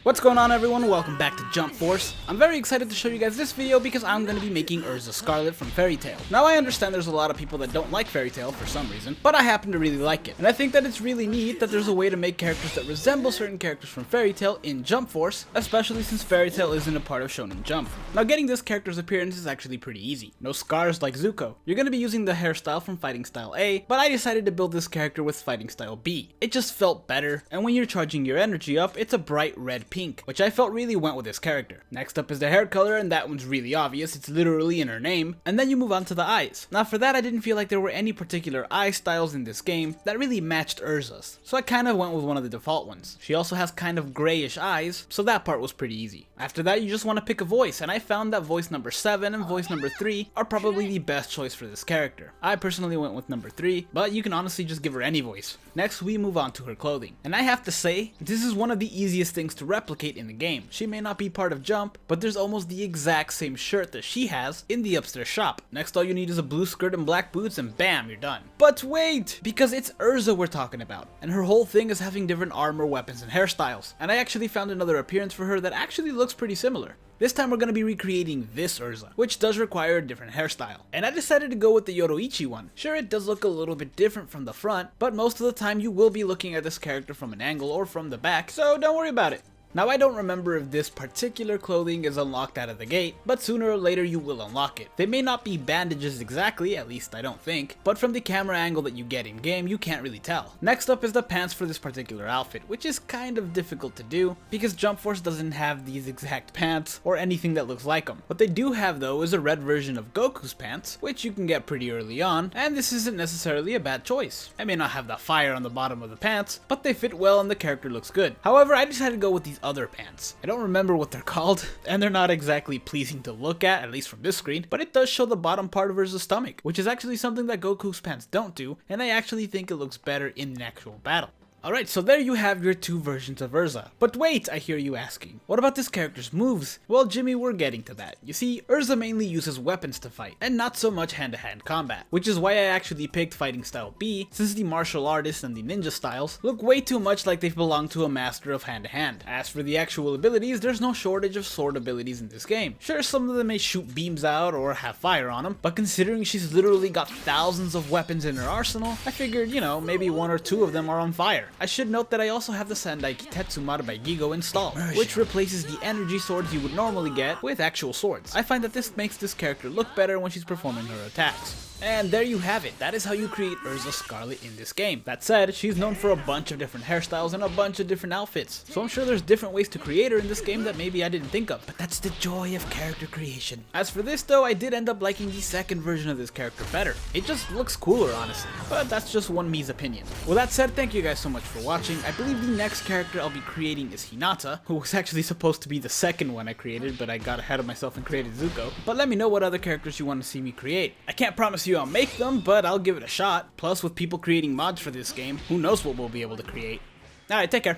What's going on, everyone? Welcome back to Jump Force. I'm very excited to show you guys this video because I'm going to be making Erza Scarlet from Fairy Tail. Now, I understand there's a lot of people that don't like Fairy Tail for some reason, but I happen to really like it. And I think that it's really neat that there's a way to make characters that resemble certain characters from Fairy Tail in Jump Force, especially since Fairy Tail isn't a part of Shonen Jump. Now, getting this character's appearance is actually pretty easy. No scars like Zuko. You're going to be using the hairstyle from Fighting Style A, but I decided to build this character with Fighting Style B. It just felt better, and when you're charging your energy up, it's a bright red pink, which I felt really went with this character. Next up is the hair color, and that one's really obvious, it's literally in her name, and then you move on to the eyes. Now for that, I didn't feel like there were any particular eye styles in this game that really matched Erza's, so I kind of went with one of the default ones. She also has kind of grayish eyes, so that part was pretty easy. After that, you just want to pick a voice, and I found that voice number 7 and voice number 3 are probably the best choice for this character. I personally went with number 3, but you can honestly just give her any voice. Next, we move on to her clothing, and I have to say, this is one of the easiest things to replicate in the game. She may not be part of Jump, but there's almost the exact same shirt that she has in the upstairs shop. Next, all you need is a blue skirt and black boots, and bam, you're done. But wait, because it's Erza we're talking about, and her whole thing is having different armor, weapons, and hairstyles. And I actually found another appearance for her that actually looks pretty similar. This time we're going to be recreating this Erza, which does require a different hairstyle. And I decided to go with the Yoroichi one. Sure, it does look a little bit different from the front, but most of the time you will be looking at this character from an angle or from the back, so don't worry about it. Now, I don't remember if this particular clothing is unlocked out of the gate, but sooner or later you will unlock it. They may not be bandages exactly, at least I don't think, but from the camera angle that you get in game, you can't really tell. Next up is the pants for this particular outfit, which is kind of difficult to do because Jump Force doesn't have these exact pants or anything that looks like them. What they do have though is a red version of Goku's pants, which you can get pretty early on, and this isn't necessarily a bad choice. I may not have the fire on the bottom of the pants, but they fit well and the character looks good. However, I decided to go with these other pants. I don't remember what they're called, and they're not exactly pleasing to look at least from this screen, but it does show the bottom part of Erza's stomach, which is actually something that Goku's pants don't do, and I actually think it looks better in an actual battle. Alright, so there you have your two versions of Erza. But wait, I hear you asking, what about this character's moves? Well, Jimmy, we're getting to that. You see, Erza mainly uses weapons to fight, and not so much hand-to-hand combat, which is why I actually picked Fighting Style B, since the martial artists and the ninja styles look way too much like they belong to a master of hand-to-hand. As for the actual abilities, there's no shortage of sword abilities in this game. Sure, some of them may shoot beams out or have fire on them, but considering she's literally got thousands of weapons in her arsenal, I figured, you know, maybe 1 or 2 of them are on fire. I should note that I also have the Sandai Kitetsu mod by Gigo installed, which replaces the energy swords you would normally get with actual swords. I find that this makes this character look better when she's performing her attacks. And there you have it, that is how you create Erza Scarlet in this game. That said, she's known for a bunch of different hairstyles and a bunch of different outfits, so I'm sure there's different ways to create her in this game that maybe I didn't think of, but that's the joy of character creation. As for this though, I did end up liking the second version of this character better. It just looks cooler, honestly, but that's just one me's opinion. With that said, thank you guys so much for watching. I believe the next character I'll be creating is Hinata, who was actually supposed to be the second one I created, but I got ahead of myself and created Zuko. But let me know what other characters you want to see me create. I can't promise you I'll make them, but I'll give it a shot. Plus, with people creating mods for this game, who knows what we'll be able to create. Alright, take care.